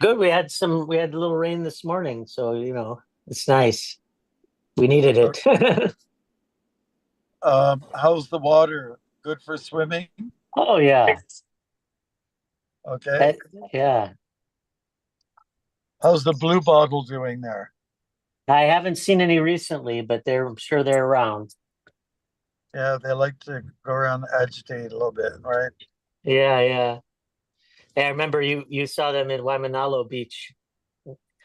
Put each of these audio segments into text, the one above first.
Good. We had a little rain this morning, so it's nice. We needed it. How's the water? Good for swimming? Oh yeah. Okay. Yeah. How's the blue bottle doing there? I haven't seen any recently, but I'm sure they're around. Yeah, they like to go around and agitate a little bit, right? Yeah, yeah. I remember you saw them in Waimanalo Beach.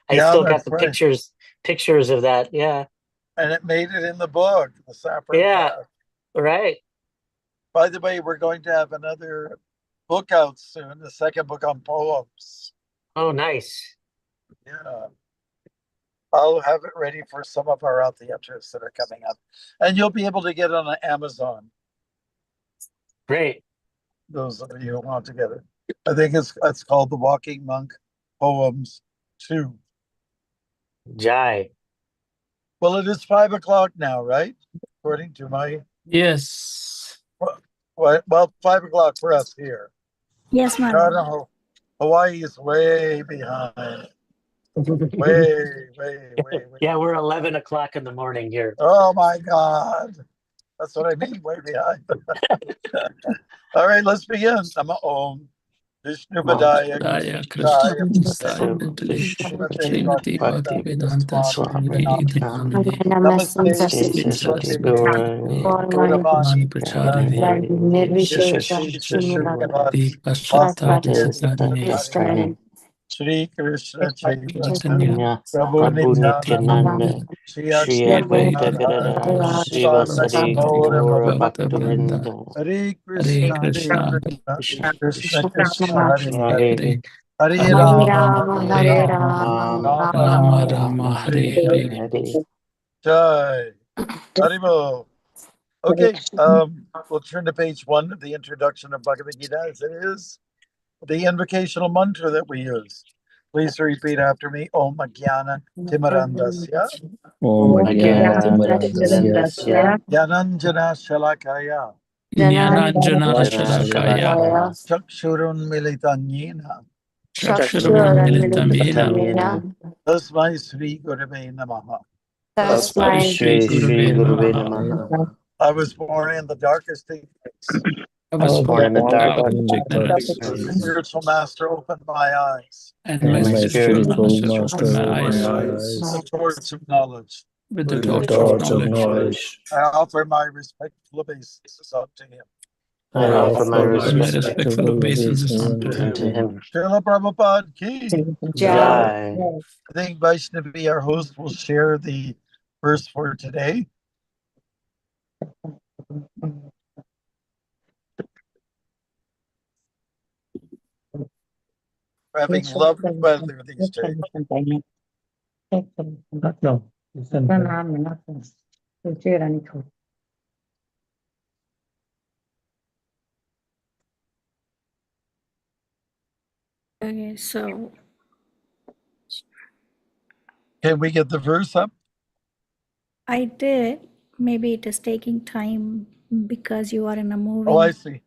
I Yeah, still got that's the right. pictures of that. Yeah. And it made it in the book, the Saffron Yeah. Path. Right. By the way, we're going to have another book out soon, the second book on poems. Oh, nice. Yeah. I'll have it ready for some of our theatres that are coming up. And you'll be able to get it on Amazon, Great. those of you who want to get it. I think it's called The Walking Monk Poems 2. Jai. Well, it is 5 o'clock now, right? According to my Yes. well, 5 o'clock for us here. Yes, I Maharaj. don't know. Hawaii is way behind. Way. Yeah, we're 11 o'clock in the morning here. Oh my God. That's what I mean, way behind. All right, let's begin. Nama Om. Vishnu Padaya Krishna Krishna Prasthaya Srimati Bhaktivedanta Swami Dhamane Namaste Saraswati Gauravani Mani Pracharine Shri Pashatari Satane Shri Krishna Chaitanya Prabhu Prabhu Nityananda Nityananda, Shri Shri Advaita Advaita Gadadhara Gadadhara, Srivasari Gaura Bhakta Bhaktavinda, Vrinda Hare Hare Krishna Krishna Krishna Krishna Krishna Hare Hare Hare Hare Hare Rama Hare Rama Rama Rama Rama Hare Hare Hare Hare Hare. Jai Haribo. Okay, we'll turn to page 1 of the introduction of Bhagavad Gita as it is the invocational mantra that we use. Please repeat after me. Om Jnana Timarandasya Om Again, Timarandasya Jnananjana Shalakaya Jnananjana Shalakaya Shalakaya, Chakshurun Militanyena Chakshuram Militamena Tasmai Sri Gurave Namaha. Tasmai Shri Shri Shri Gurave Gurave Namaha. Namaha. I was born in the darkest ignorance. I I was was born in the born dark out of of ignorance, The spiritual master opened my eyes and and my my my spirit spiritual spiritual master master opened my opened eyes my with the eyes torch of knowledge. with the with the torch of torch of knowledge. knowledge. I offer my respectful obeisances unto him. I I offer my offer my My respectful respectful respectful obeisances unto obeisance unto him. unto him. him. Srila Prabhupada ki. Jai. Jai. I think Vaishnavi, our host, will share the verse for today. We're having lovely weather these days. Okay, so Can we get the verse up? I did. Maybe it is taking time because you are in a movie. Oh, I see.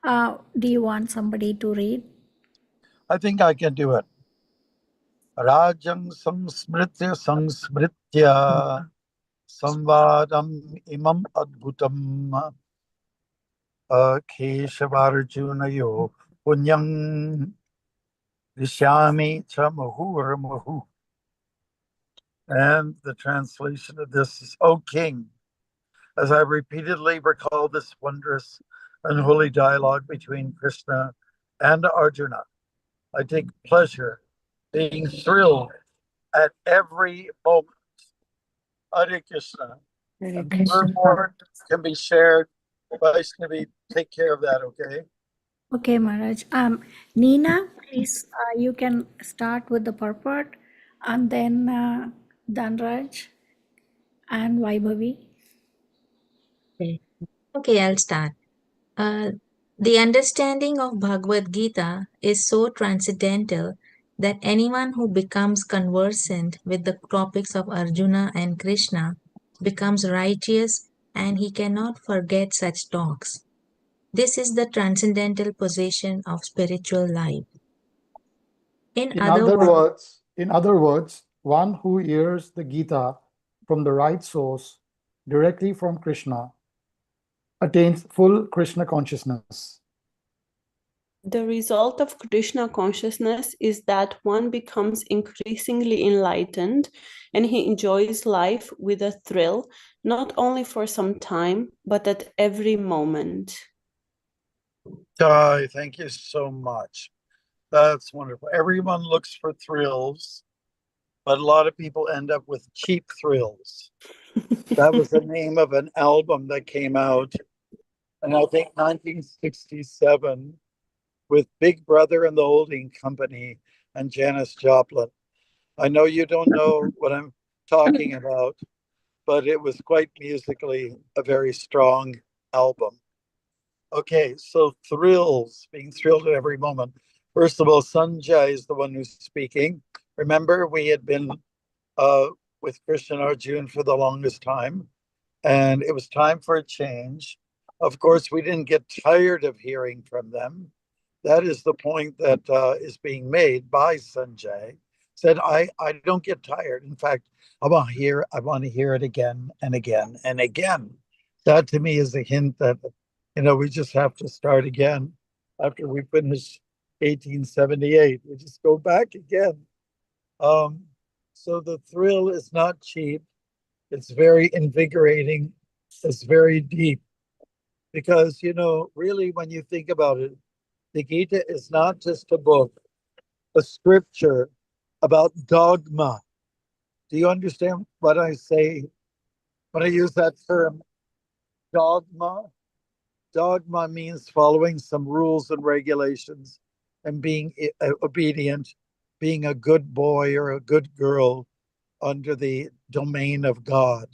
Do you want somebody to read? I think I can do it. Rajang samsmritya samvadam imam adbhutam keshavarjunayo punyam vishyami cha muhurmuhu. And the translation of this is, O King, as I repeatedly recall this wondrous and holy dialogue between Krishna and Arjuna, I take pleasure being thrilled at every moment. Hare Krishna. And the purport can be shared. Vaishnavi, take care of that, okay? Okay, Maharaj. Nina, please, you can start with the purport, and then Dhanraj and Vaibhavi. Okay, I'll start. The understanding of Bhagavad Gita is so transcendental that anyone who becomes conversant with the topics of Arjuna and Krishna becomes righteous, and he cannot forget such talks. This is the transcendental position of spiritual life. In In other other words, words, one who hears the Gita from the right source directly from Krishna attains full Krishna consciousness. The result of Krishna consciousness is that one becomes increasingly enlightened and he enjoys life with a thrill, not only for some time, but at every moment. Jai, thank you so much. That's wonderful. Everyone looks for thrills, but a lot of people end up with cheap thrills. That was the name of an album that came out in, I think, 1967 with Big Brother and the Holding Company and Janis Joplin. I know you don't know what I'm talking about, but it was quite musically a very strong album. Okay, so thrills, being thrilled at every moment. First of all, Sanjay is the one who's speaking. Remember, we had been uh, with Krishna and Arjuna for the longest time, and it was time for a change. Of course, we didn't get tired of hearing from them. That is the point that is being made by Sanjay. Said, I don't get tired. In fact, I want to hear it again and again and again. That to me is a hint that, we just have to start again after we finish 1878. We just go back again. So the thrill is not cheap. It's very invigorating. It's very deep. Because, really, when you think about it, the Gita is not just a book, a scripture about dogma. Do you understand what I say when I use that term, dogma? Dogma means following some rules and regulations and being obedient, being a good boy or a good girl under the domain of God.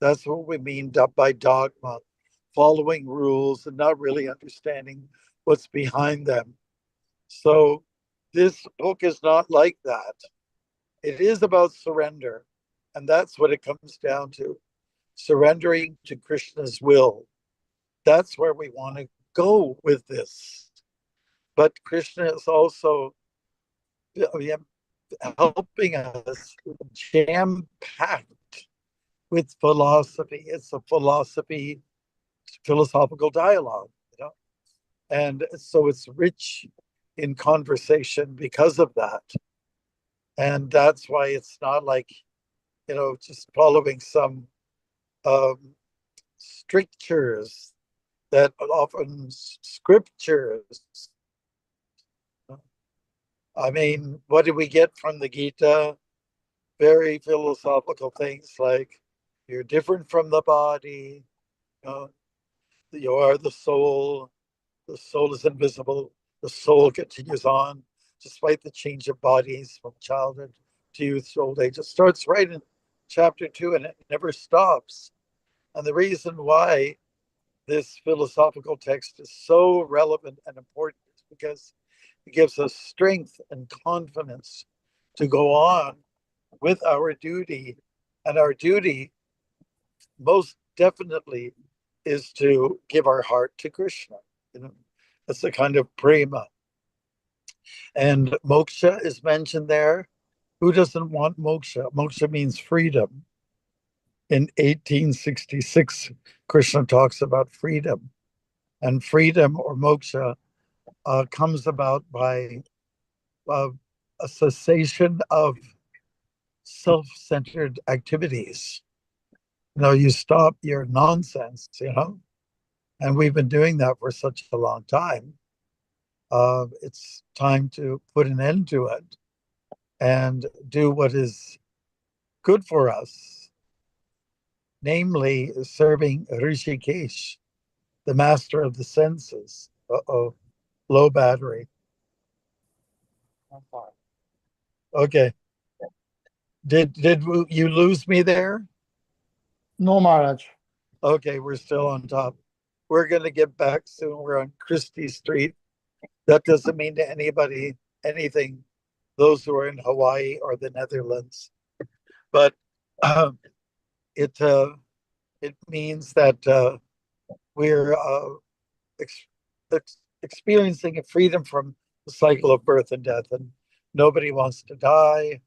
That's what we mean by dogma, following rules and not really understanding what's behind them. So this book is not like that. It is about surrender. And that's what it comes down to, surrendering to Krishna's will. That's where we want to go with this. But Krishna is also helping us jam-packed with philosophy. It's a philosophical dialogue, and so it's rich in conversation because of that. And that's why it's not like, just following some strictures that often scriptures. I mean, what do we get from the Gita? Very philosophical things like you're different from the body, you are the soul is invisible, the soul continues on despite the change of bodies from childhood to youth to old age. It starts right in chapter 2 and it never stops. And the reason why this philosophical text is so relevant and important is because it gives us strength and confidence to go on with our duty. And our duty, most definitely, is to give our heart to Krishna. That's a kind of prema. And moksha is mentioned there. Who doesn't want moksha? Moksha means freedom. In 1866, Krishna talks about freedom. And freedom or moksha comes about by a cessation of self-centered activities. You stop your nonsense, and we've been doing that for such a long time. It's time to put an end to it and do what is good for us, namely serving Rishikesh, the master of the senses. Low battery. Okay. Did you lose me there? No, Maharaj. Okay, we're still on top. We're going to get back soon. We're on Christie Street. That doesn't mean to anybody anything, those who are in Hawaii or the Netherlands. But it means that we're experiencing a freedom from the cycle of birth and death. And nobody wants to die.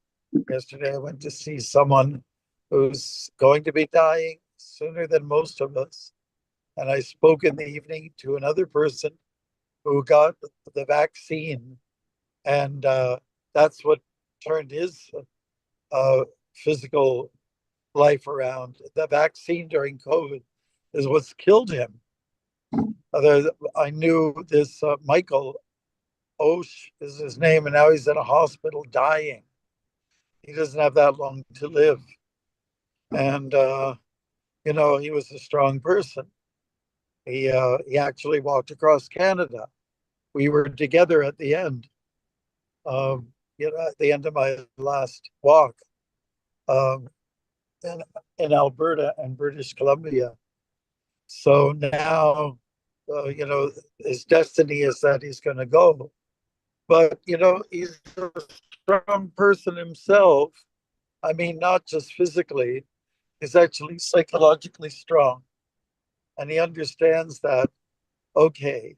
Yesterday, I went to see someone who's going to be dying sooner than most of us. And I spoke in the evening to another person who got the vaccine. And that's what turned his physical life around. The vaccine during COVID is what's killed him. I knew this Michael Osh is his name, and now he's in a hospital dying. He doesn't have that long to live. And, he was a strong person. He actually walked across Canada. We were together at the end, at the end of my last walk um, in Alberta and British Columbia. So now, his destiny is that he's going to go. But, he's a strong person himself. I mean, not just physically, he's actually psychologically strong. And he understands that, okay,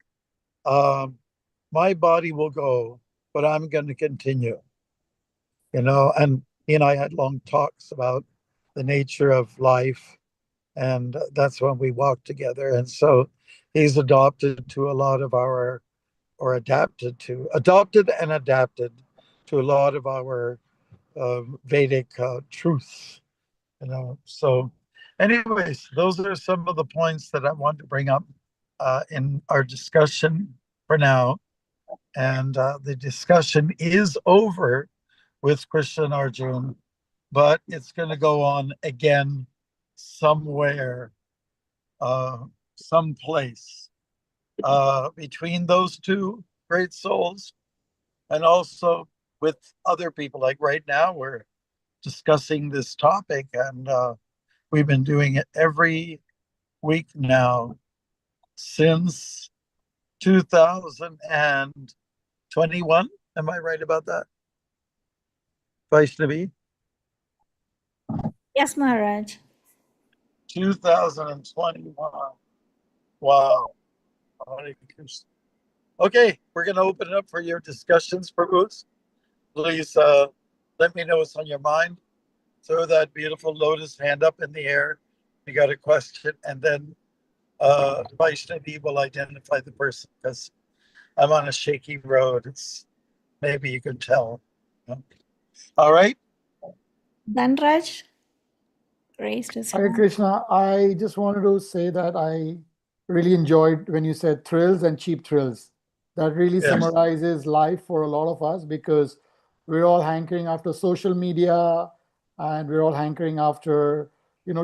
my body will go, but I'm going to continue. And he and I had long talks about the nature of life. And that's when we walked together. And so he's adopted and adapted to a lot of our Vedic truths. So anyways, those are some of the points that I want to bring up in our discussion for now. And the discussion is over with Krishna and Arjun, but it's going to go on again somewhere, someplace between those two great souls, and also with other people. Like right now, we're discussing this topic, and we've been doing it every week now since 2021. Am I right about that, Vaishnavi? Yes, Maharaj. 2021. Wow. Okay, we're going to open it up for your discussions, Prabhus. Please let me know what's on your mind. Throw that beautiful lotus hand up in the air. You got a question, and then Vaishnavi will identify the person, because I'm on a shaky road. Maybe you can tell. All right. Dhanraj raised his Hare hand. Krishna, I just wanted to say that I really enjoyed when you said thrills and cheap thrills. That really Yes. summarizes life for a lot of us, because we're all hankering after social media, and we're all hankering after,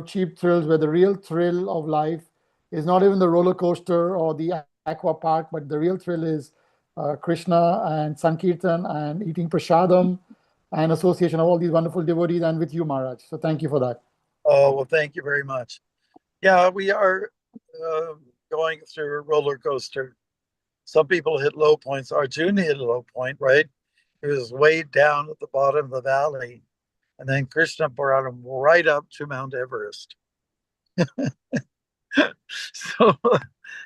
cheap thrills, where the real thrill of life is not even the roller coaster or the aqua park, but the real thrill is Krishna and Sankirtan and eating prasadam and association of all these wonderful devotees, and with you, Maharaj. So thank you for that. Oh, well, thank you very much. Yeah, we are going through a roller coaster. Some people hit low points. Arjun hit a low point, right? He was way down at the bottom of the valley. And then Krishna brought him right up to Mount Everest. So,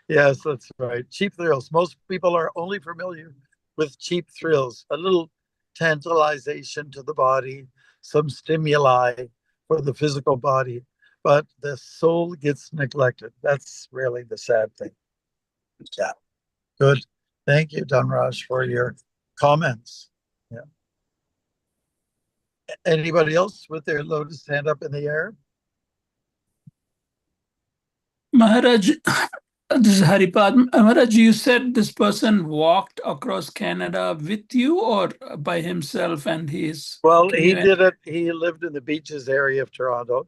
yes, that's right. Cheap thrills. Most people are only familiar with cheap thrills, a little tantalization to the body, some stimuli for the physical body, but the soul gets neglected. That's really the sad thing. Yeah. Good. Thank you, Dhanraj, for your comments. Yeah. Anybody else with their lotus hand up in the air? Maharaj, this is Haripad. Maharaj, you said this person walked across Canada with you or by himself, and Well, he did it. He lived in the beaches area of Toronto.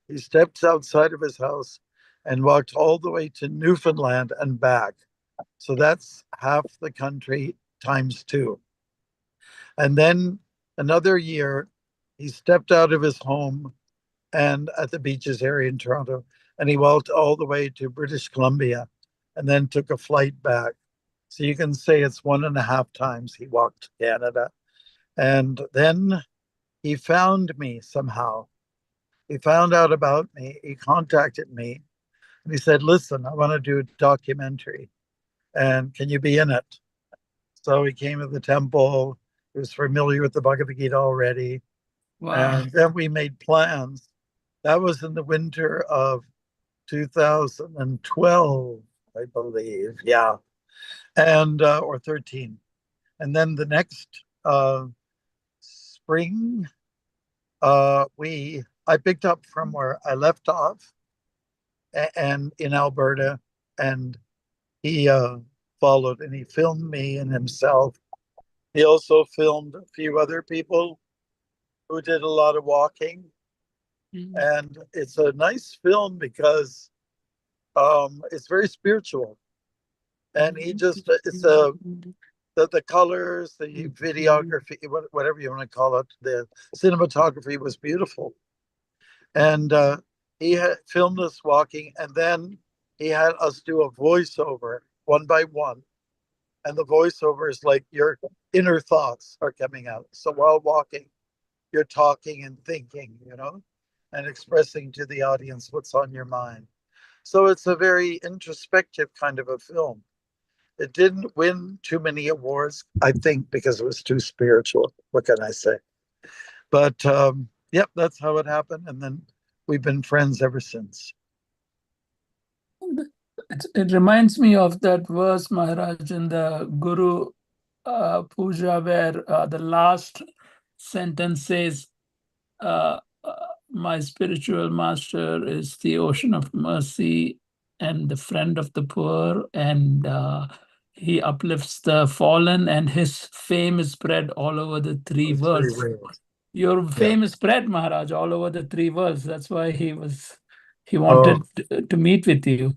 He stepped outside of his house and walked all the way to Newfoundland and back. So that's half the country times 2. And then another year, he stepped out of his home and at the beaches area in Toronto, and he walked all the way to British Columbia and then took a flight back. So you can say it's 1.5 times he walked to Canada. And then he found me somehow. He found out about me. He contacted me and he said, listen, I want to do a documentary, and can you be in it? So he came to the temple. He was familiar with the Bhagavad Gita already. Wow. And then we made plans. That was in the winter of 2012, I believe. Yeah. And, or 13. And then the next spring, I picked up from where I left off and in Alberta, and he followed and he filmed me and himself. He also filmed a few other people who did a lot of walking. And it's a nice film because it's very spiritual. And he just, it's the colors, the videography, whatever you want to call it, the cinematography was beautiful. And he had filmed us walking, and then he had us do a voiceover one by one. And the voiceover is like your inner thoughts are coming out. So while walking, you're talking and thinking, and expressing to the audience what's on your mind. So it's a very introspective kind of a film. It didn't win too many awards, I think, because it was too spiritual. What can I say? But yep, that's how it happened. And then we've been friends ever since. It reminds me of that verse, Maharaj, in the Guru Puja, where the last sentence says, my spiritual master is the ocean of mercy and the friend of the poor, and he uplifts the fallen, and his fame is spread all over the three worlds. Your fame is spread, Maharaj, all over the three worlds. That's why he wanted to meet with you.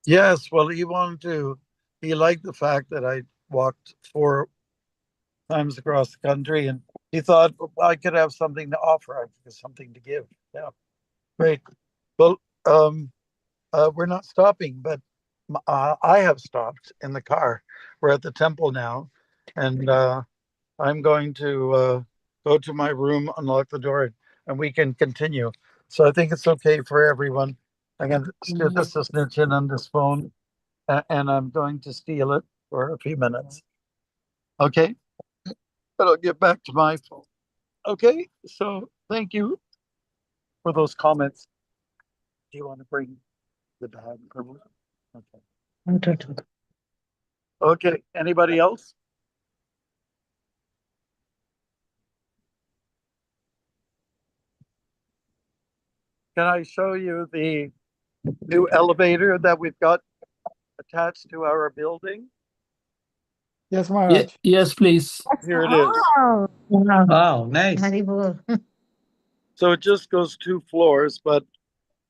Yes, well, he liked the fact that I walked 4 times across the country, and he thought I could have something to offer. I could have something to give. Yeah, great. Well, we're not stopping, but I have stopped in the car. We're at the temple now, and I'm going to go to my room, unlock the door, and we can continue. So I think it's okay for everyone. I'm going to steal this snitch in on this phone, and I'm going to steal it for a few minutes. Okay? But I'll get back to my phone. Okay? So thank you for those comments. Do you want to bring the bag? Okay. Okay. Anybody else? Can I show you the new elevator that we've got attached to our building? Yes, Maharaj. Yes, please. Here it is. Oh, wow, nice. So it just goes 2 floors, but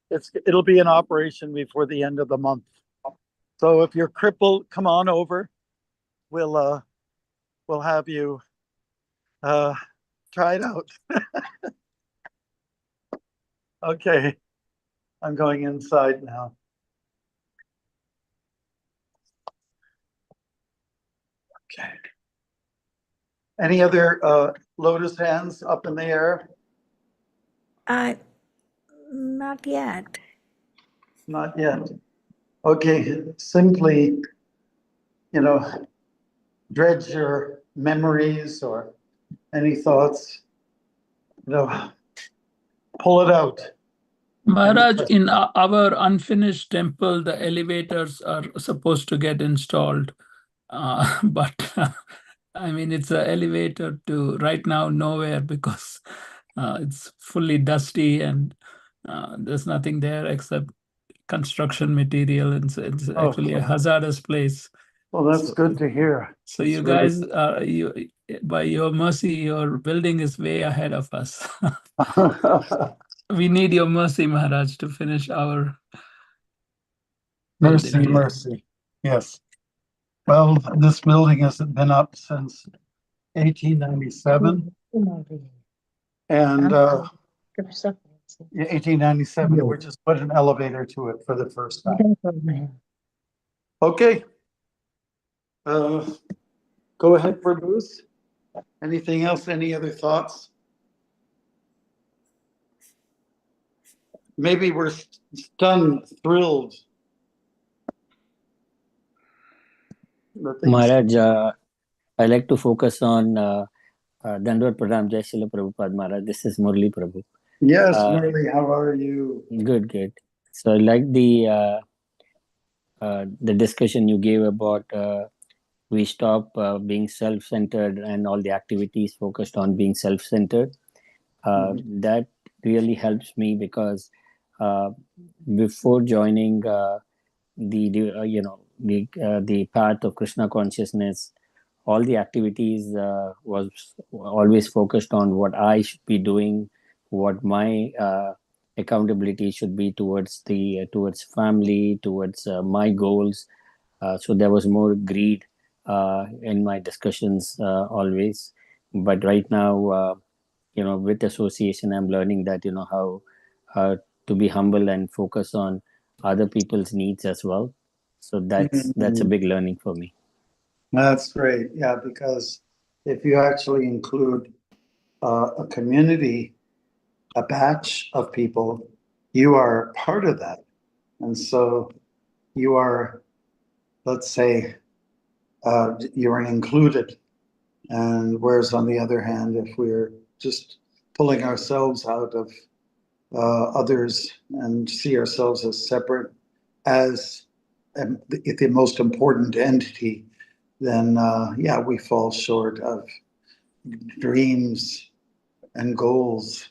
it'll be in operation before the end of the month. So if you're crippled, come on over. We'll have you try it out. Okay, I'm going inside now. Okay. Any other lotus hands up in the air? Not yet. Not yet. Okay, simply, dredge your memories or any thoughts, pull it out. Maharaj, in our unfinished temple, the elevators are supposed to get installed. But I mean, it's an elevator to right now nowhere because it's fully dusty and there's nothing there except construction material. And it's actually a hazardous place. Well, that's good to hear. So you guys, by your mercy, your building is way ahead of us. We need your mercy, Maharaj, to finish our Mercy, building. mercy. Yes. Well, this building hasn't been up since 1897. And 1897, we just put an elevator to it for the first time. Okay. Go ahead, Bruce. Anything else? Any other thoughts? Maybe we're stunned, thrilled. Maharaj, I like to focus on Dandavad Pranam Jai Srila Prabhupada Maharaj. This is Murli Prabhu. Yes, Uh, Murli, how are you? Good, good. So I like the discussion you gave about we stop being self-centered and all the activities focused on being self-centered. That really helps me because before joining the path of Krishna consciousness, all the activities was always focused on what I should be doing, what my accountability should be towards towards family, towards my goals. So there was more greed in my discussions always. But right now, with association, I'm learning that how to be humble and focus on other people's needs as well. So that's a big learning for me. That's great. Yeah, because if you actually include a community, a batch of people, you are part of that. And so you are, let's say, you are included. And whereas on the other hand, if we're just pulling ourselves out of others and see ourselves as separate as the most important entity, then yeah, we fall short of dreams and goals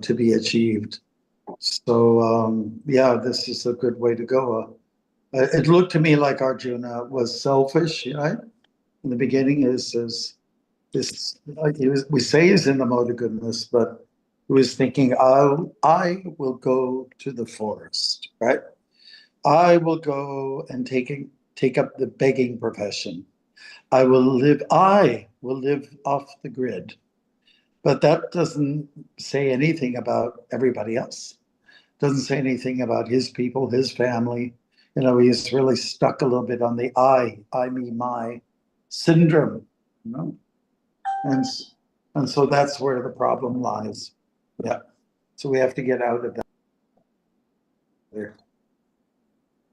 to be achieved. So yeah, this is a good way to go. It looked to me like Arjuna was selfish, right? In the beginning, we say he's in the mode of goodness, but he was thinking, I will go to the forest, right? I will go and take up the begging profession. I will live off the grid. But that doesn't say anything about everybody else. Doesn't say anything about his people, his family. He's really stuck a little bit on the I, me, my syndrome, And so that's where the problem lies. Yeah. So we have to get out of that. There.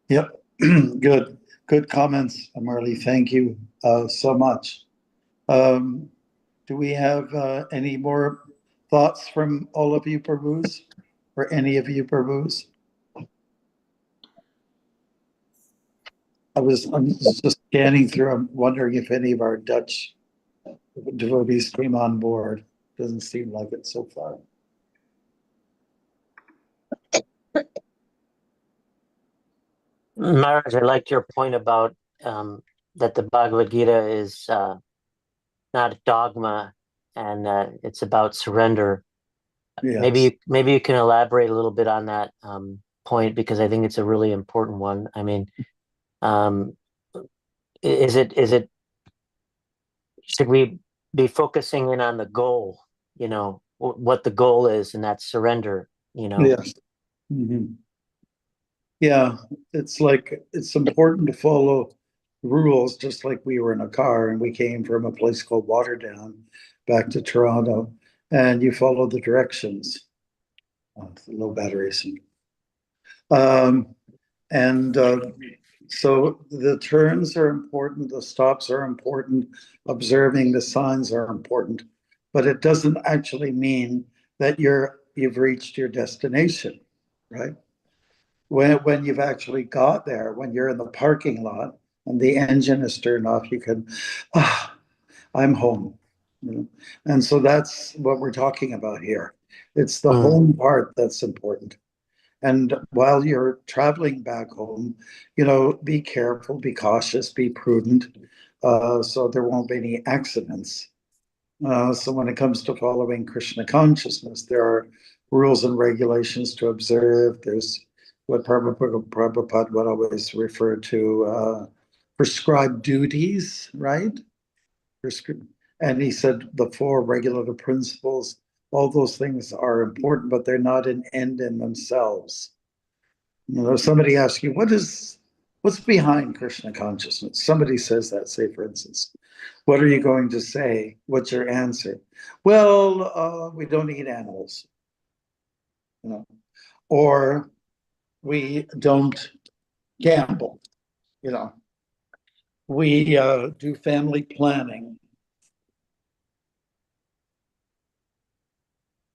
Yep. Good. Good comments, Marley. Thank you so much. Do we have any more thoughts from all of you, Prabhus? Or any of you, Prabhus? I'm just scanning through. I'm wondering if any of our Dutch devotees came on board. Doesn't seem like it so far. Maharaj, I liked your point about that the Bhagavad Gita is not a dogma and it's about surrender. Yes. Maybe you can elaborate a little bit on that point, because I think it's a really important one. I mean, is it should we be focusing in on the goal? What the goal is, and that's surrender. Yes. Yeah, it's important to follow rules, just like we were in a car and we came from a place called Waterdown back to Toronto, and you follow the directions. Low batteries. So the turns are important, the stops are important, observing the signs are important, but it doesn't actually mean that you've reached your destination, right? When you've actually got there, when you're in the parking lot and the engine is turned off, you can, I'm home. And so that's what we're talking about here. It's the home part that's important. And while you're traveling back home, be careful, be cautious, be prudent, so there won't be any accidents. So when it comes to following Krishna consciousness, there are rules and regulations to observe. There's what Prabhupada would always refer to prescribed duties, right? And he said the four regulative principles, all those things are important, but they're not an end in themselves. If somebody asks you, what's behind Krishna consciousness? Somebody says that, say, for instance, what are you going to say? What's your answer? Well, we don't eat animals, or we don't gamble, We do family planning.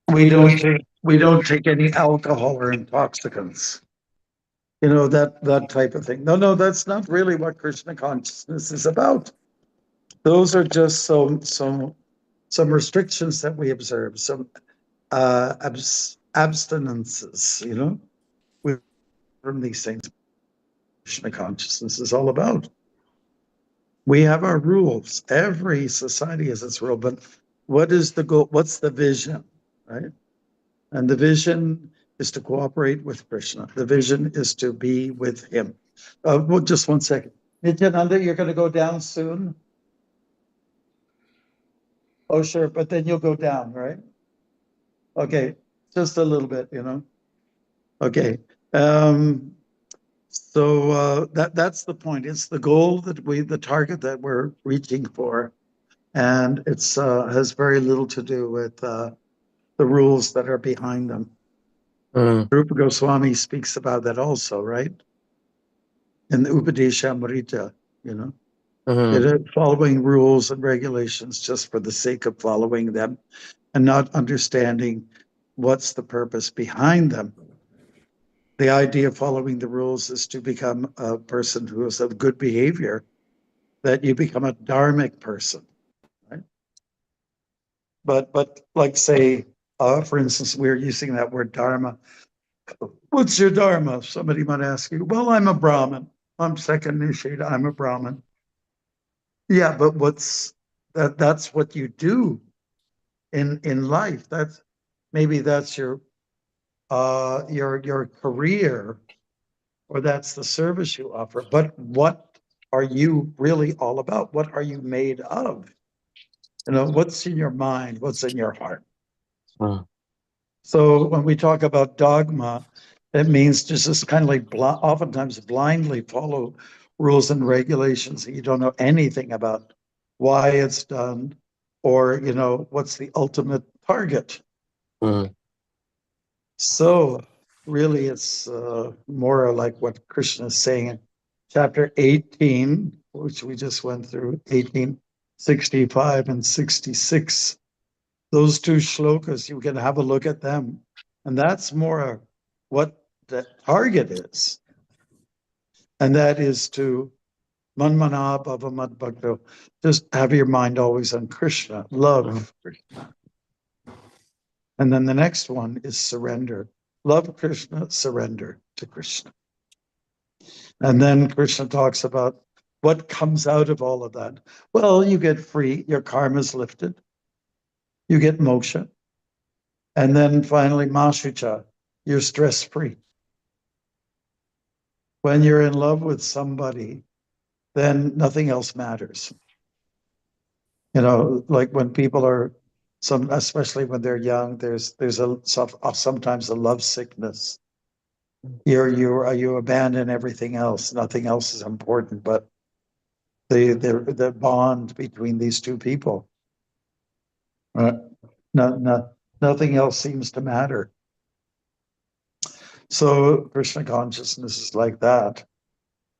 We don't take any alcohol or intoxicants. You know, that type of thing. No, that's not really what Krishna consciousness is about. Those are just some restrictions that we observe, some abstinences, you know, from these things. Krishna consciousness is all about. We have our rules. Every society has its rule, but what is the goal? What's the vision, right? And the vision is to cooperate with Krishna. The vision is to be with him. Well, just one second. Nityananda, you're going to go down soon? Oh, sure, but then you'll go down, right? Okay, just a little bit, you know? Okay. So that's the point. It's the goal the target that we're reaching for. And it's has very little to do with the rules that are behind them. Rupa Goswami speaks about that also, right? In the Upadeshamrita, you know, following rules and regulations just for the sake of following them and not understanding what's the purpose behind them. The idea of following the rules is to become a person who is of good behavior, that you become a dharmic person, right? But like say, for instance, we're using that word dharma. What's your dharma? Somebody might ask you, well, I'm a Brahmin. I'm second initiate, I'm a Brahmin. Yeah, but that's what you do in life. That's your career, or that's the service you offer. But what are you really all about? What are you made of? You know, what's in your mind? What's in your heart? So when we talk about dogma, it means just kind of like oftentimes blindly follow rules and regulations that you don't know anything about why it's done, or you know what's the ultimate target. So really, it's more like what Krishna is saying in chapter 18, which we just went through, 1865 and 66. Those two shlokas, you can have a look at them. And that's more what the target is. And that is to manmana bhava mad bhakto. Just have your mind always on Krishna, love Krishna. And then the next one is surrender. Love Krishna, surrender to Krishna. And then Krishna talks about what comes out of all of that. Well, you get free, your karma is lifted, you get moksha. And then finally, mashucha, you're stress-free. When you're in love with somebody, then nothing else matters. You know, like when people are, especially when they're young, there's sometimes a love sickness. You abandon everything else. Nothing else is important, but the bond between these two people. Nothing else seems to matter. So Krishna consciousness is like that.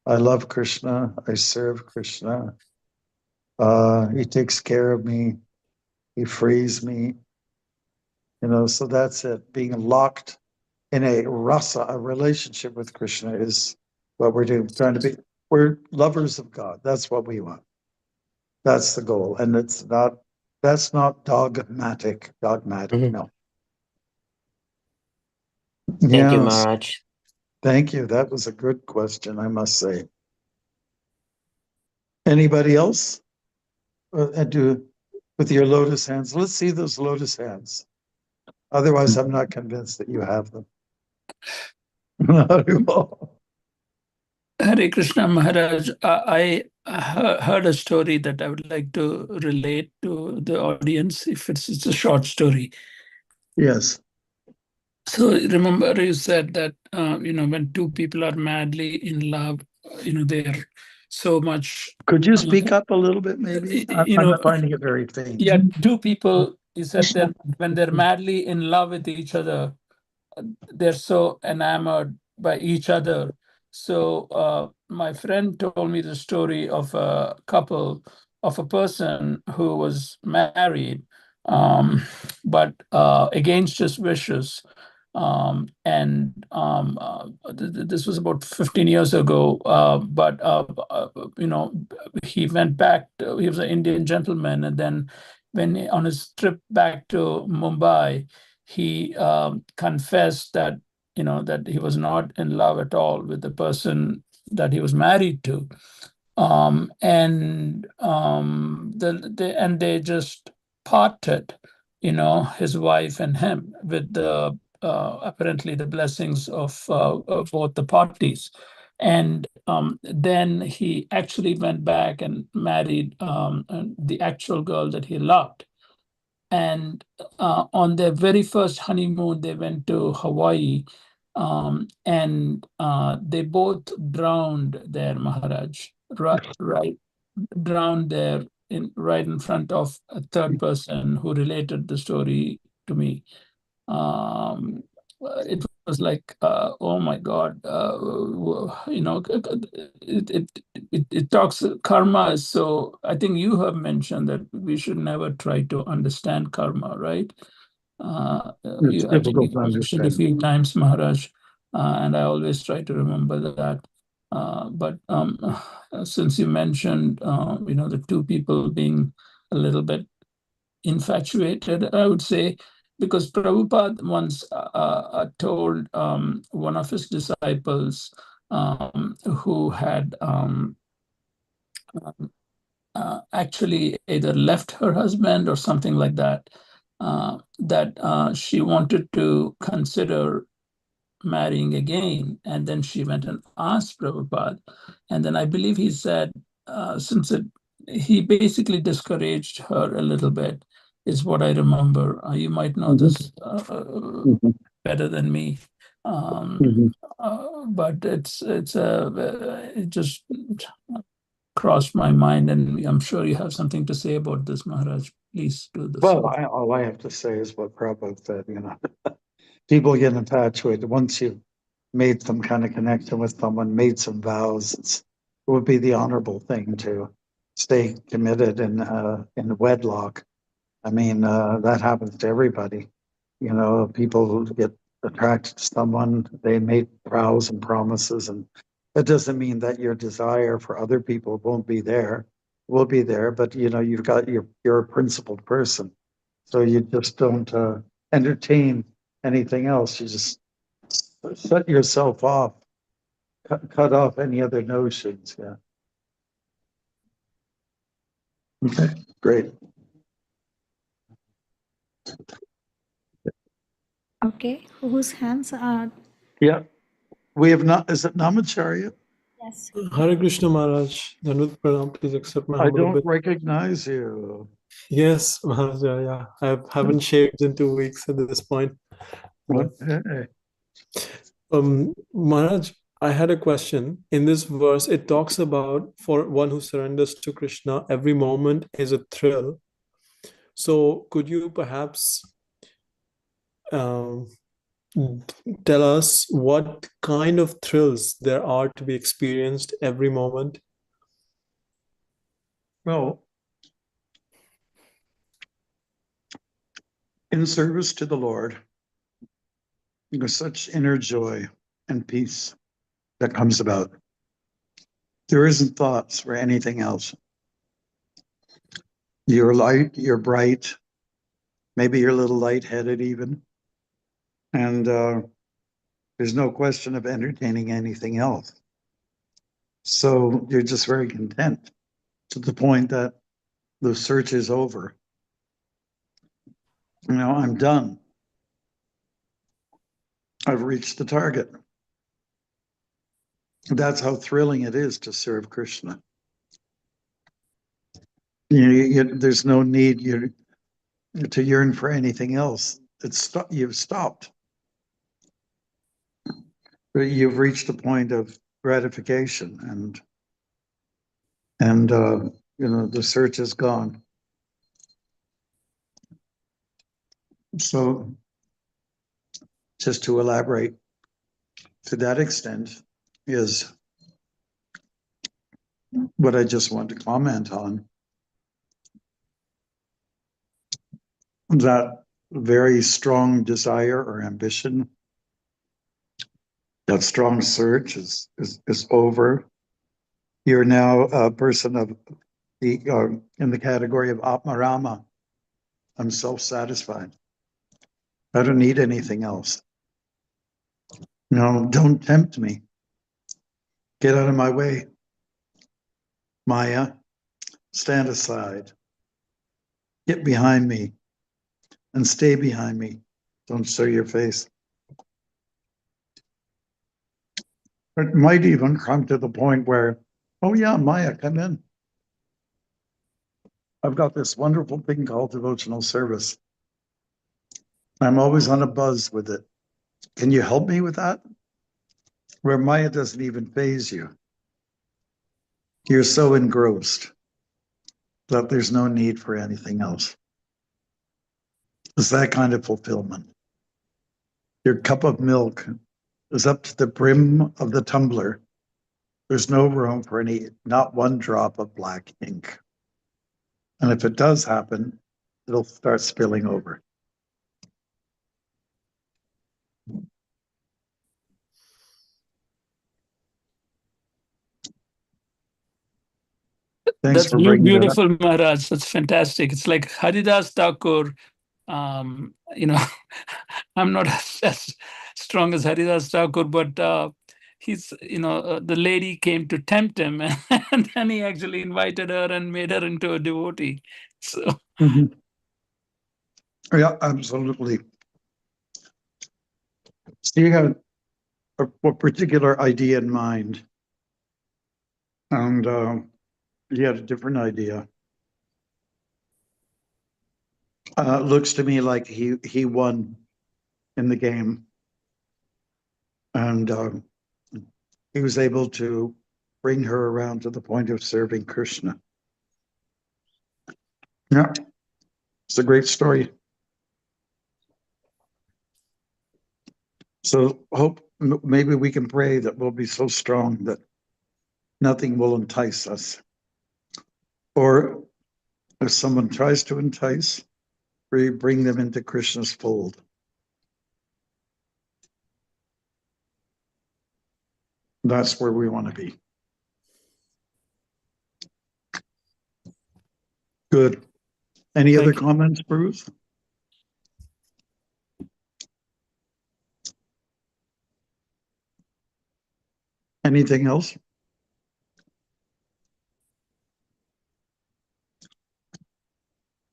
I love Krishna. I serve Krishna. He takes care of me. He frees me. You know, so that's it. Being locked in a rasa, a relationship with Krishna, is what we're doing. We're lovers of God. That's what we want. That's the goal. And that's not dogmatic, no. Thank you, Maharaj. Thank you. That was a good question, I must say. Anybody else? With your lotus hands. Let's see those lotus hands. Otherwise, I'm not convinced that you have them. Hare Krishna Maharaj, I heard a story that I would like to relate to the audience, if it's a short story. Yes. So remember you said that, when two people are madly in love, they're so much. Could you speak up a little bit, maybe? I'm finding it very faint. Yeah, two people, you said that when they're madly in love with each other, they're so enamored by each other So my friend told me the story of a couple, of a person who was married, but against his wishes. This was about 15 years ago. He went back. He was an Indian gentleman, and then on his trip back to Mumbai, he confessed that that he was not in love at all with the person that he was married to, and they just parted, his wife and him, with the apparently the blessings of both the parties. And then he actually went back and married the actual girl that he loved. And on their very first honeymoon, they went to Hawaii, and they both drowned there, Maharaj. Right, drowned there right in front of a third person who related the story to me. It was like, oh my God, it talks karma. So I think you have mentioned that we should never try to understand karma, right? It's I think difficult you to mentioned a understand. few times, Maharaj, and I always try to remember that. But since you mentioned, the two people being a little bit infatuated, I would say, because Prabhupada once told one of his disciples who had actually either left her husband or something like that, that she wanted to consider marrying again. And then she went and asked Prabhupada. And then I believe he said, he basically discouraged her a little bit, is what I remember. You might know this better than me. But it just crossed my mind, and I'm sure you have something to say about this, Maharaj. Please do this. Well, all I have to say is what Prabhupada said, people get infatuated. Once you've made some kind of connection with someone, made some vows, it would be the honorable thing to stay committed in wedlock. I mean, that happens to everybody. People get attracted to someone, they make vows and promises, and that doesn't mean that your desire for other people won't be there. Will be there, but you're a principled person, so you just don't entertain anything else. You just shut yourself off, cut off any other notions. Yeah. Okay, great. Okay, whose hands are? Yeah, we have not. Is it Namacharya? Yes. Hare Krishna Maharaj. Danut Pranam, please accept my I humble don't obeisance. recognize you. Yes, Maharaj, yeah. I haven't shaved in 2 weeks at this point. Okay. Maharaj, I had a question. In this verse, it talks about for one who surrenders to Krishna, every moment is a thrill. So could you perhaps tell us what kind of thrills there are to be experienced every moment? Well, in service to the Lord, there's such inner joy and peace that comes about. There isn't thoughts for anything else. You're light, you're bright, maybe you're a little lightheaded even. And there's no question of entertaining anything else. So you're just very content to the point that the search is over. I'm done. I've reached the target. That's how thrilling it is to serve Krishna. There's no need to yearn for anything else. You've stopped. You've reached a point of gratification, and the search is gone. So, just to elaborate, to that extent, is what I just want to comment on. That very strong desire or ambition, that strong surge is over. You're now a person of the in the category of Atmarama. I'm self-satisfied. I don't need anything else. No, don't tempt me. Get out of my way. Maya, stand aside. Get behind me and stay behind me. Don't show your face. It might even come to the point where, oh yeah, Maya, come in. I've got this wonderful thing called devotional service. I'm always on a buzz with it. Can you help me with that? Where Maya doesn't even faze you. You're so engrossed that there's no need for anything else. It's that kind of fulfillment. Your cup of milk is up to the brim of the tumbler. There's no room for not one drop of black ink. And if it does happen, it'll start spilling over. Thanks That's for bringing that up. beautiful, Maharaj. That's fantastic. It's like Haridas Thakur. You know, I'm not as strong as Haridas Thakur, but he's, the lady came to tempt him, and then he actually invited her and made her into a devotee. So, Mhm. Yeah, absolutely. So you had a particular idea in mind, and he had a different idea. Looks to me like he won in the game, and he was able to bring her around to the point of serving Krishna. Yeah, it's a great story. So maybe we can pray that we'll be so strong that nothing will entice us. Or if someone tries to entice, we bring them into Krishna's fold. That's where we want to be. Good. Any other comments, Bruce? Anything else?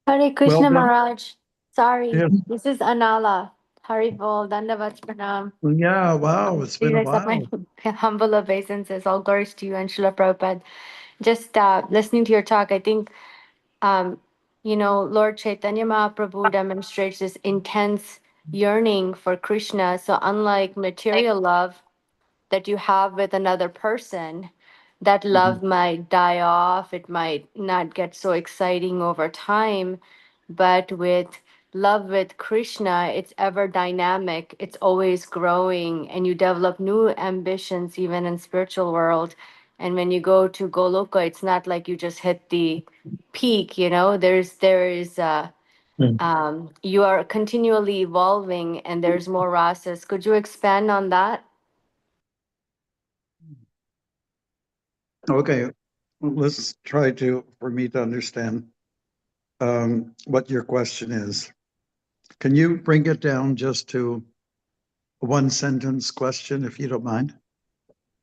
Hare Krishna Well, Maharaj. Sorry, yes. this is Anala. Hari Bol, Dandavat Pranam. Yeah, wow, it's been Please a accept my while. humble obeisances. All glories to you and Srila Prabhupada. Just listening to your talk, I think, Lord Chaitanya Mahaprabhu demonstrates this intense yearning for Krishna. So unlike material love that you have with another person, that love might die off, it might not get so exciting over time. But with love with Krishna, it's ever dynamic, it's always growing, and you develop new ambitions even in spiritual world. And when you go to Goloka, it's not like you just hit the peak, you are continually evolving and there's more rasas. Could you expand on that? Okay, let's try for me to understand what your question is. Can you bring it down just to a one sentence question, if you don't mind?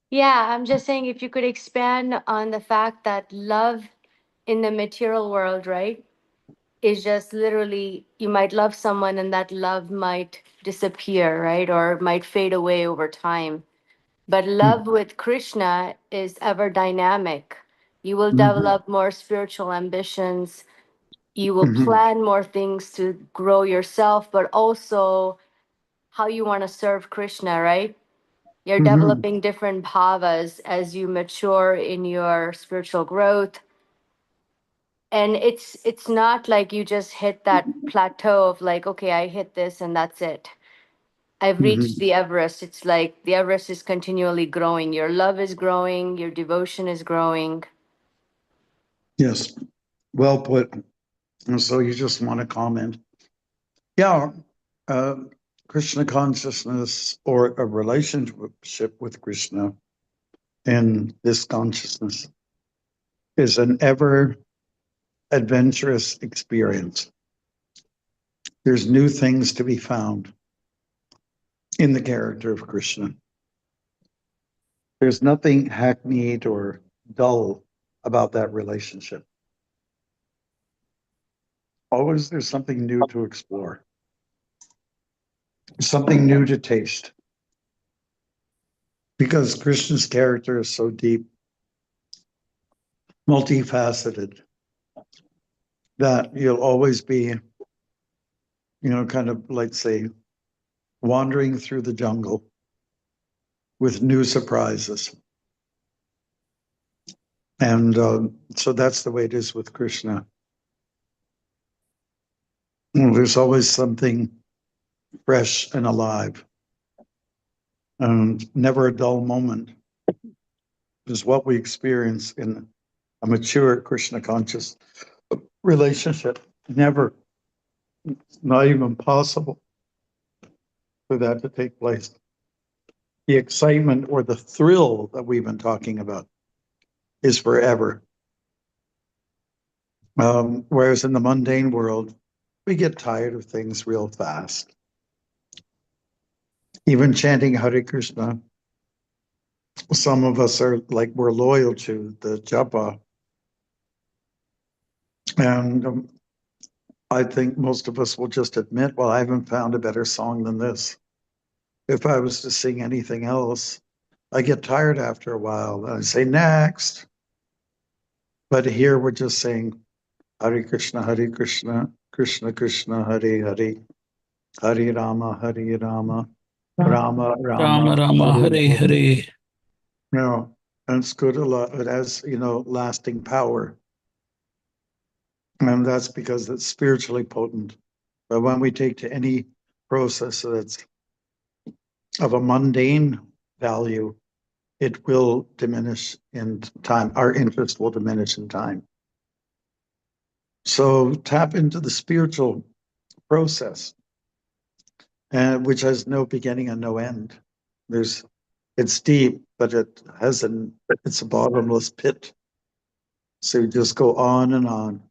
Yeah, I'm just saying if you could expand on the fact that love in the material world, right, is just literally you might love someone and that love might disappear, right, or might fade away over time. But love with Krishna is ever dynamic. You will develop more spiritual ambitions. You will plan more things to grow yourself, but also how you want to serve Krishna, right? You're developing different bhavas as you mature in your spiritual growth. And it's not like you just hit that plateau of like, okay, I hit this and that's it. I've reached the Everest. It's like the Everest is continually growing. Your love is growing, your devotion is growing. Yes, well put. And so you just want to comment. Yeah, Krishna consciousness or a relationship with Krishna in this consciousness is an ever adventurous experience. There's new things to be found in the character of Krishna. There's nothing hackneyed or dull about that relationship. Always there's something new to explore, something new to taste. Because Krishna's character is so deep, multifaceted, that you'll always be, kind of like, say, wandering through the jungle with new surprises. And so that's the way it is with Krishna. There's always something fresh and alive, and never a dull moment. Is what we experience in a mature Krishna conscious relationship. Never, not even possible for that to take place. The excitement or the thrill that we've been talking about is forever. Whereas in the mundane world, we get tired of things real fast. Even chanting Hare Krishna, some of us are like, we're loyal to the japa. And I think most of us will just admit, well, I haven't found a better song than this. If I was to sing anything else, I get tired after a while. And I say, next. But here we're just saying, Hare Krishna, Krishna Krishna, Hare Hare, Hare Rama, Rama Rama Rama, Rama Hare Hare. Hare. And it's good. It has, lasting power. And that's because it's spiritually potent. But when we take to any process that's of a mundane value, it will diminish in time. Our interest will diminish in time. So tap into the spiritual process, which has no beginning and no end. It's deep, but it's a bottomless pit. So you just go on and on.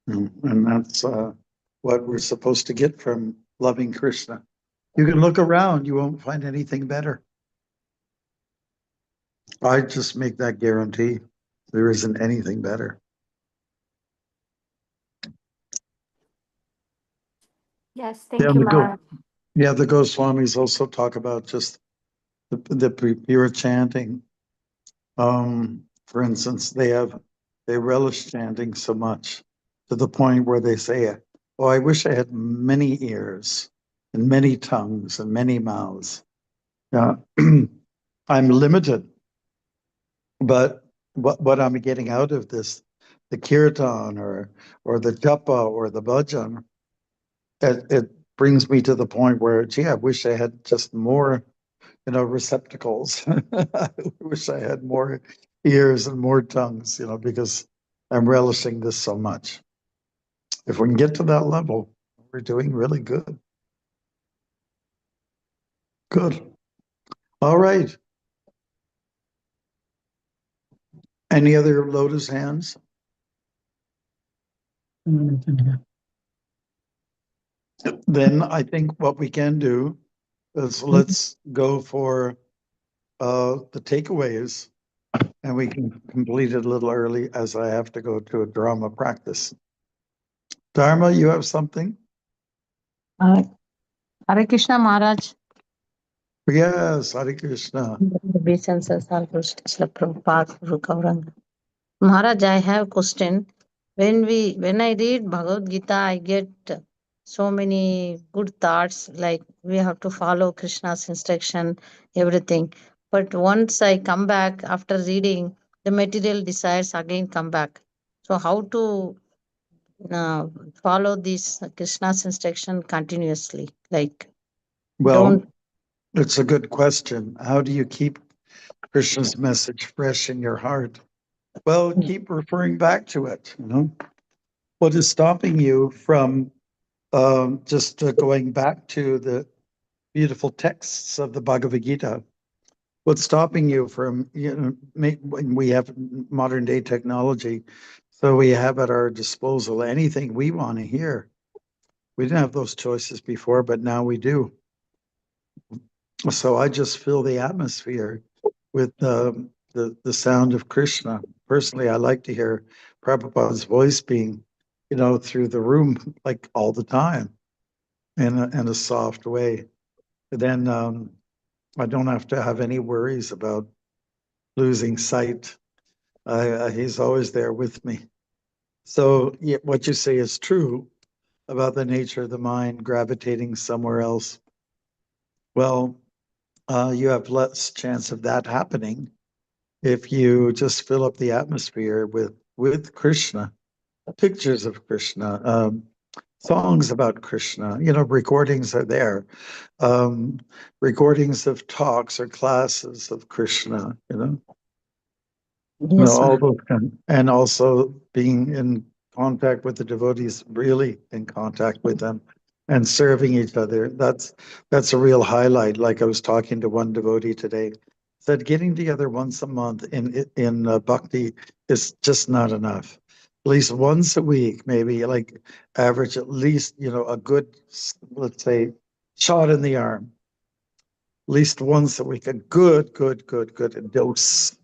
And that's what we're supposed to get from loving Krishna. You can look around, you won't find anything better. I just make that guarantee. There isn't anything better. Yes, thank you, Maharaj. The Goswamis also talk about just the pure chanting. For instance, they relish chanting so much to the point where they say, oh, I wish I had many ears and many tongues and many mouths. I'm limited, but what I'm getting out of this, the kirtan or the japa or the bhajan, it brings me to the point where, gee, I wish I had just more, receptacles. I wish I had more ears and more tongues, because I'm relishing this so much. If we can get to that level, we're doing really good. Good. All right. Any other lotus hands? Then I think what we can do is let's go for the takeaways, and we can complete it a little early as I have to go to a drama practice. Dharma, you have something? Hare Krishna Maharaj. Yes, Hare Krishna. Maharaj, I have question. When I read Bhagavad Gita, I get so many good thoughts, like we have to follow Krishna's instruction, everything. But once I come back after reading, the material desires again come back. So how to follow this Krishna's instruction continuously? Like, Well, don't. it's a good question. How do you keep Krishna's message fresh in your heart? Well, keep referring back to it. What is stopping you from just going back to the beautiful texts of the Bhagavad Gita? What's stopping you from, when we have modern day technology, so we have at our disposal anything we want to hear. We didn't have those choices before, but now we do. So I just fill the atmosphere with the sound of Krishna. Personally, I like to hear Prabhupada's voice being, through the room like all the time in a soft way. Then I don't have to have any worries about losing sight. He's always there with me. So what you say is true about the nature of the mind gravitating somewhere else. Well, you have less chance of that happening if you just fill up the atmosphere with Krishna, pictures of Krishna, songs about Krishna. Recordings are there, recordings of talks or classes of Krishna. Yes, All those and also being in contact with the devotees, really in contact with them, and serving each other. That's a real highlight. Like I was talking to one devotee today, said getting together once a month in bhakti is just not enough. At least once a week, maybe like average at least a good, let's say, shot in the arm. At least once a week, a good dose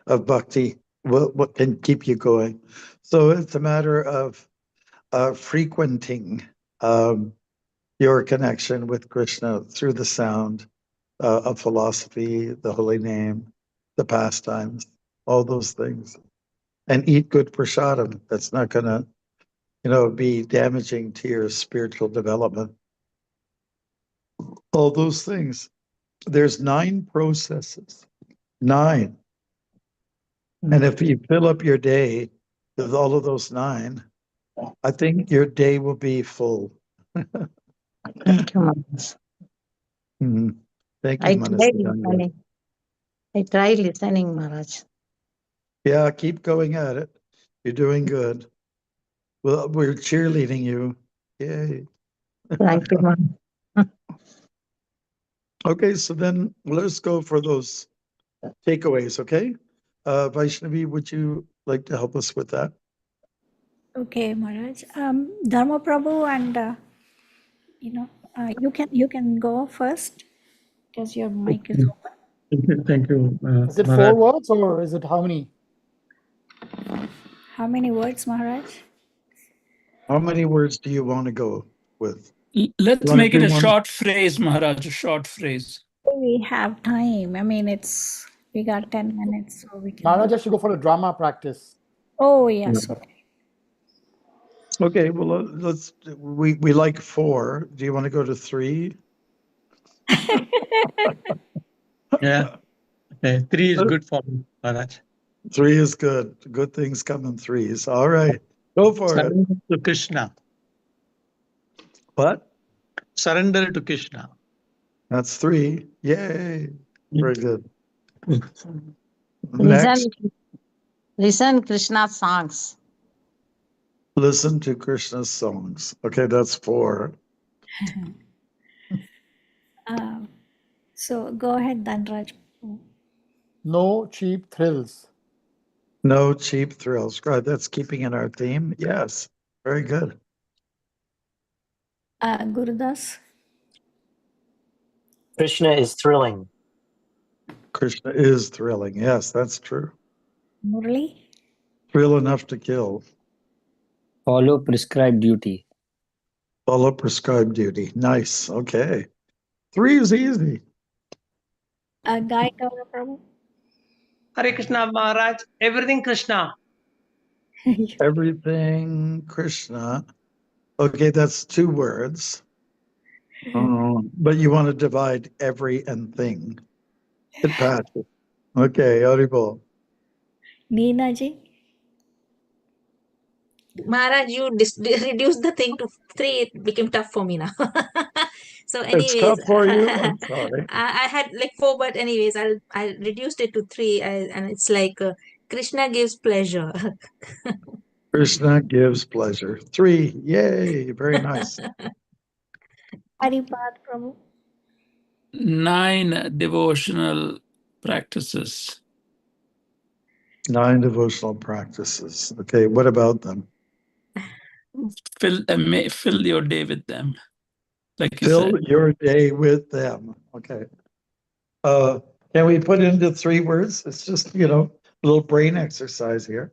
of bhakti. What can keep you going? So it's a matter of frequenting your connection with Krishna through the sound of philosophy, the holy name, the pastimes, all those things, and eat good prasadam. That's not going to, be damaging to your spiritual development. All those things. There's 9 processes. 9. And if you fill up your day with all of those 9, I think your day will be full. Thank you, Maharaj. Thank you, I tried Manasya. listening. I tried listening, Maharaj. Yeah, keep going at it. You're doing good. Well, we're cheerleading you. Yay. Thank you, Maharaj. Okay, so then let's go for those takeaways, okay? Vaishnavi, would you like to help us with that? Okay, Maharaj. Dharma Prabhu and you can go first because your mic is open. Thank you. Is it Maharaj. 4 words or is it how many? How many words, Maharaj? How many words do you want to go with? Let's wanna make it do a one? short phrase, Maharaj, a short phrase. We have time. I mean, we got 10 minutes, so we can. Maharaj has to go for a drama practice. Oh, yes. Okay. Okay, well, we like 4. Do you want to go to 3? Yeah. Okay. 3 is good for me, Maharaj. 3 is good. Good things come in 3s. All right, go for it. Surrender to Krishna. What? Surrender to Krishna. That's 3. Yay. Very good. Next, Listen Krishna songs. listen to Krishna's songs. Okay, that's 4. So go ahead, Dhanraj. No cheap thrills. No cheap thrills. Right, that's keeping in our theme. Yes, very good. Gurudas. Krishna is thrilling. Krishna is thrilling. Yes, that's true. Murli. Thrill enough to kill. Follow prescribed duty. Follow prescribed duty. Nice. Okay. 3 is easy. Guy Gaura Prabhu. Hare Krishna, Maharaj. Everything Krishna. Everything Krishna. Okay, that's 2 words. But you want to divide every and thing. It passes. Okay, Haribol. Neena ji. Maharaj, you reduced the thing to 3, it became tough for me now. So It's anyways, tough for you. I'm sorry. I had like 4, but anyways, I reduced it to 3, and it's like Krishna gives pleasure. Krishna gives pleasure. 3. Yay. Very nice. Haripath Prabhu. 9 devotional practices. 9 devotional practices. Okay, what about them? Fill your day with them, like you Fill said. your day with them. Okay. Can we put into 3 words? It's just, a little brain exercise here.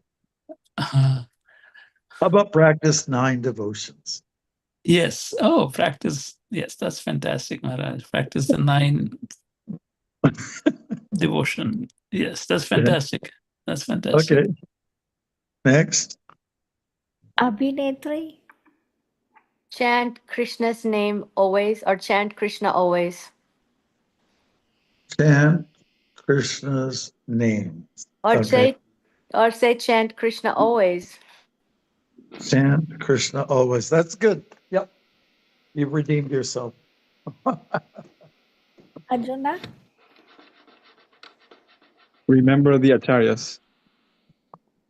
How about practice 9 devotions? Yes. Oh, practice. Yes, that's fantastic, Maharaj. Practice the 9 devotion. Yes, that's fantastic. That's fantastic. Okay. Next. Abhinetri. Chant Krishna's name always, or chant Krishna always. Chant Krishna's name. Or Okay. say chant Krishna always. Chant Krishna always. That's good. Yep. You've redeemed yourself. Arjuna. Remember the acharyas.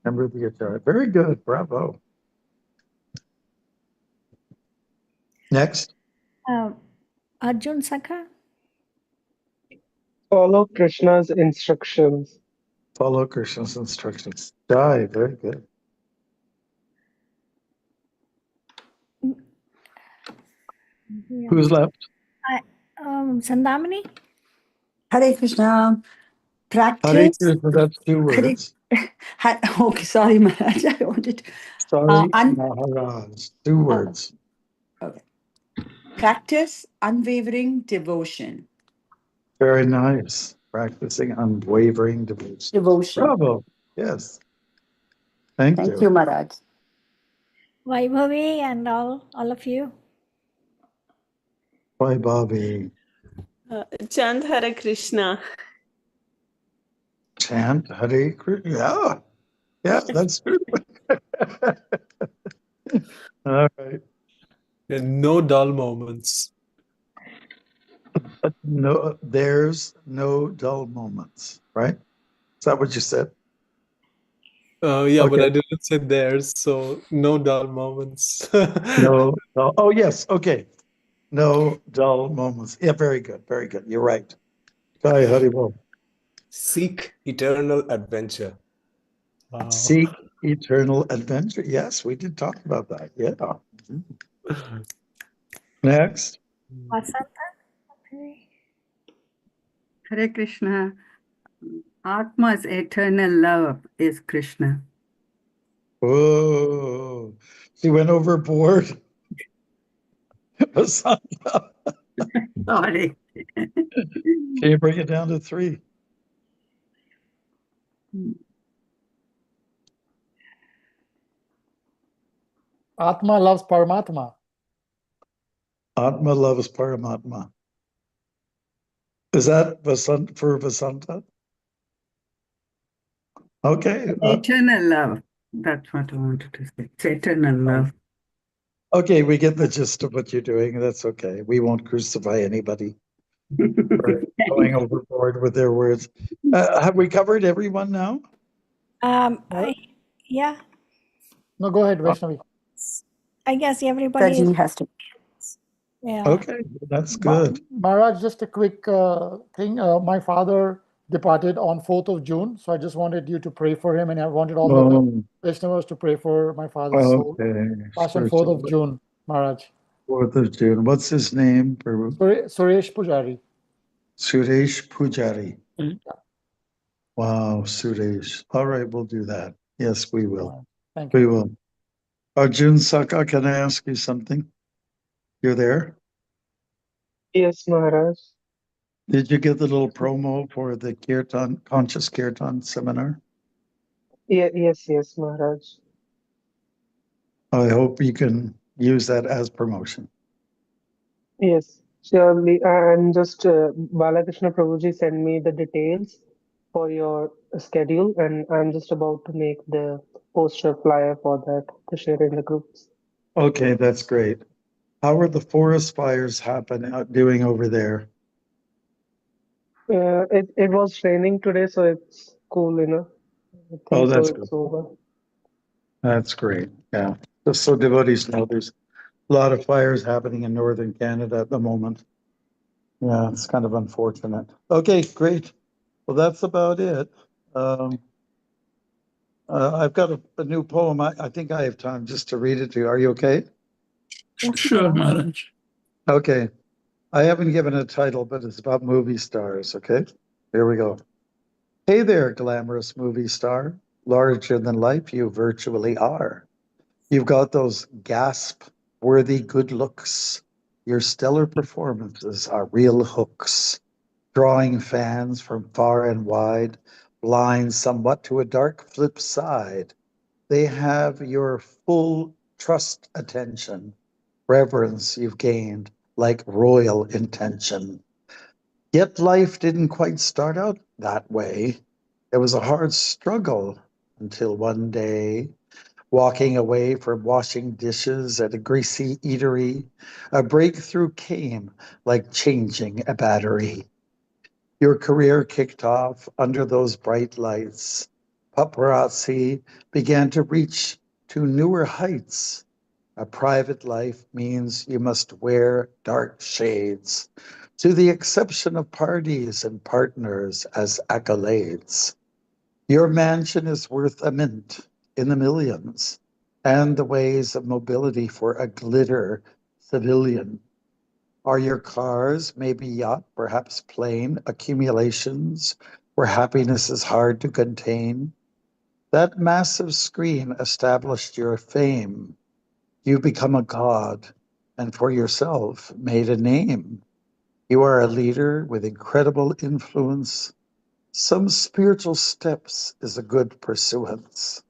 Remember the acharya. Very good. Bravo. Next. Arjun Sakha. Follow Krishna's instructions. Follow Krishna's instructions. Die. Very good. Yeah. Who's left? Sandamini. Hare Krishna. Hare Practice. Krishna, that's 2 words. Okay, sorry, Maharaj. I wanted. Sorry, Maharaj. 2 words. Okay. Practice unwavering devotion. Very nice. Practicing unwavering devotion. Bravo. Yes. Thank you. Thank you, Maharaj. Vaibhavi and all of you. Bye, Bobby. Chant Hare Krishna. Chant Hare Krishna. Yeah, that's true. All right. And no dull moments. No, there's no dull moments, right? Is that what you said? Yeah, but Okay. I didn't say theirs, so no dull moments. No. Oh, yes. Okay. No dull moments. Yeah, very good. Very good. You're right. Jai Hari Bol. Seek eternal adventure. Wow. Seek eternal adventure. Yes, we did talk about that. Yeah. Next. Vasanta. Okay. Hare Krishna. Atma's eternal love is Krishna. Whoa. She went overboard. Vasanta. Sorry. Can you bring it down to 3? Atma loves Paramatma. Atma loves Paramatma. Is that for Vasanta? Okay. Eternal love. That's what I wanted to say. It's eternal love. Okay, we get the gist of what you're doing. That's okay. We won't crucify anybody for going overboard with their words. Have we covered everyone now? Yeah. No, go ahead, Vaishnavi. I guess everybody Rajini has to. Yeah. Okay, that's good. Maharaj, just a quick thing. My father departed on 4th of June, so I just wanted you to pray for him, and I wanted all the Vaishnavas to pray for my father's soul. Okay. Passed on 4th of June, Maharaj. 4th of June. What's his name? Suresh Pujari. Suresh Pujari. Wow, Suresh. All right, we'll do that. Yes, we will. Thank you. We will. Arjun Saka, can I ask you something? You're there? Yes, Maharaj. Did you get the little promo for the Kirtan, Conscious Kirtan seminar? Yes, Maharaj. I hope you can use that as promotion. Yes, surely. And just Balakrishna Prabhuji sent me the details for your schedule, and I'm just about to make the poster flyer for that to share in the groups. Okay, that's great. How are the forest fires doing over there? It was raining today, so it's cool enough. I think Oh, so that's it's good. over. That's great. Yeah. Just so devotees know, there's a lot of fires happening in northern Canada at the moment. Yeah, it's kind of unfortunate. Okay, great. Well, that's about it. I've got a new poem. I think I have time just to read it to you. Are you okay? Sure, Maharaj. Okay. I haven't given a title, but it's about movie stars. Okay. Here we go. Hey there, glamorous movie star. Larger than life, you virtually are. You've got those gasp-worthy good looks. Your stellar performances are real hooks, drawing fans from far and wide, blind somewhat to a dark flip side. They have your full trust attention, reverence you've gained like royal intention. Yet life didn't quite start out that way. It was a hard struggle until one day, walking away from washing dishes at a greasy eatery, a breakthrough came like changing a battery. Your career kicked off under those bright lights. Paparazzi began to reach to newer heights. A private life means you must wear dark shades, to the exception of parties and partners as accolades. Your mansion is worth a mint in the millions, and the ways of mobility for a glitter civilian. Are your cars maybe yacht, perhaps plane, accumulations where happiness is hard to contain? That massive screen established your fame. You become a god, and for yourself made a name. You are a leader with incredible influence. Some spiritual steps is a good pursuance.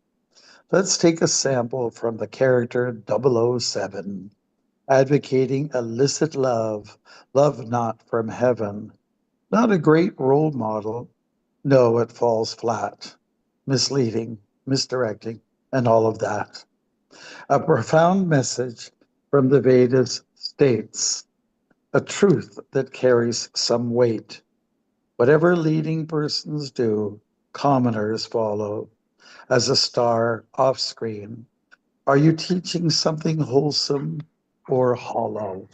Let's take a sample from the character 007, advocating illicit love, love not from heaven. Not a great role model. No, it falls flat, misleading, misdirecting, and all of that. A profound message from the Vedas states a truth that carries some weight. Whatever leading persons do, commoners follow. As a star off screen, are you teaching something wholesome or hollow?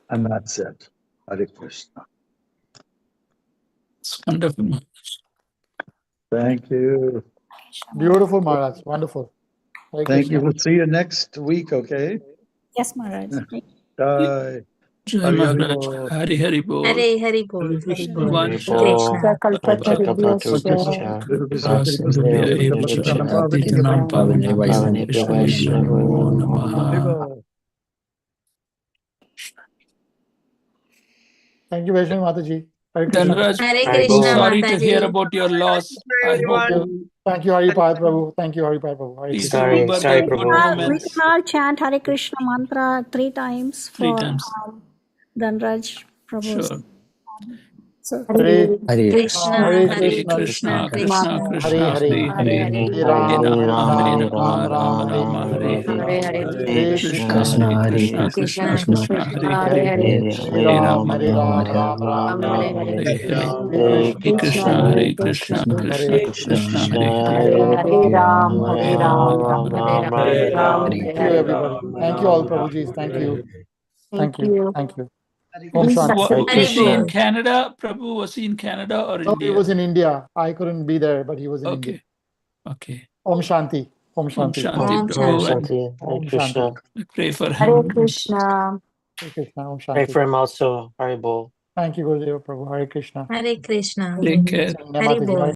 And that's it. Hare Krishna. It's wonderful. Thank you. Beautiful, Maharaj. Wonderful. Hare Thank you. Krishna. We'll see you next week, okay? Yes, Maharaj. Bye. Jai Hari Hari Maharaj. Bol. Hari Hari Bol. Hare Hare Bol, Hare Hare Krishna, Bol. Hare Hare Krishna. Hare Bol, Krishna. Rajakapatarubhyascha, Vasudevaya Chapatirnam Pavanebhyo Pavanebhyo Vaishnavyo Vaishnavyo Namaha. Namaha. Thank you, Vaishnavi Mataji. Hare Krishna. Dhanraj, Hare Hare so Krishna, Bol. sorry to hear Mataji. about your loss. I hope Thank you, Haripal Prabhu. Thank you, Haripal Prabhu. Hare please Krishna. remember Sorry, the good Prabhu. We moments can all chant Hare Krishna mantra 3 times 3 for times. Dhanraj Prabhu's. Sure. So, Hare Hare Krishna, Hare Hare Krishna, Krishna, Krishna, Krishna, Krishna. Hare Krishna, Hare, Hare Hare, Hare Hare Ram, Rama, Hare Hare Ram, Rama, Ram Ram, Rama Hare Rama, Hare, Hare Hare Hare, Krishna, Hare Hare Krishna, Krishna, Hare Hare Krishna, Krishna, Krishna Krishna Krishna, Krishna, Hare Hare, Hare Hare Ram, Rama, Hare Rama, Ram, Rama, Hare Ram Rama, Ram, Rama, Hare Rama, Hare, Hare Hare, Hare Hare Krishna, Krishna, Hare Hare Krishna, Krishna, Krishna Hare Krishna Krishna, Krishna, Krishna, Hare Hare Hare Hare, Ram, Hare Ram Ram, Rama, Hare Hare Hare, Rama, Hare Rama, Rama, Krishna. Rama, Hare Rama, Ram, Hare Thank you, Hare Hare. everybody. Ram, Thank you all, Ram Ram, Prabhujis. Thank Hare you. Hare. Thank you. Thank you. Om Thank Shanti. Hare Hare Is he in Bol. Krishna. Canada? Prabhu, was he in Canada or No, he India? was in India. I couldn't be there, but he was in India. Okay, okay. Om Shanti. Om Om Shanti. Shanti, Om Om Prabhu, Shanti. and Shanti. Hare Om Shanti. Krishna. I pray for Hare him. Krishna. Hare Krishna. Om Pray Shanti. for him also. Hare Bol. Thank you, Gurudev Prabhu. Hare Krishna. Hare Krishna. Take care. Sangha Hare Mataji. Bol.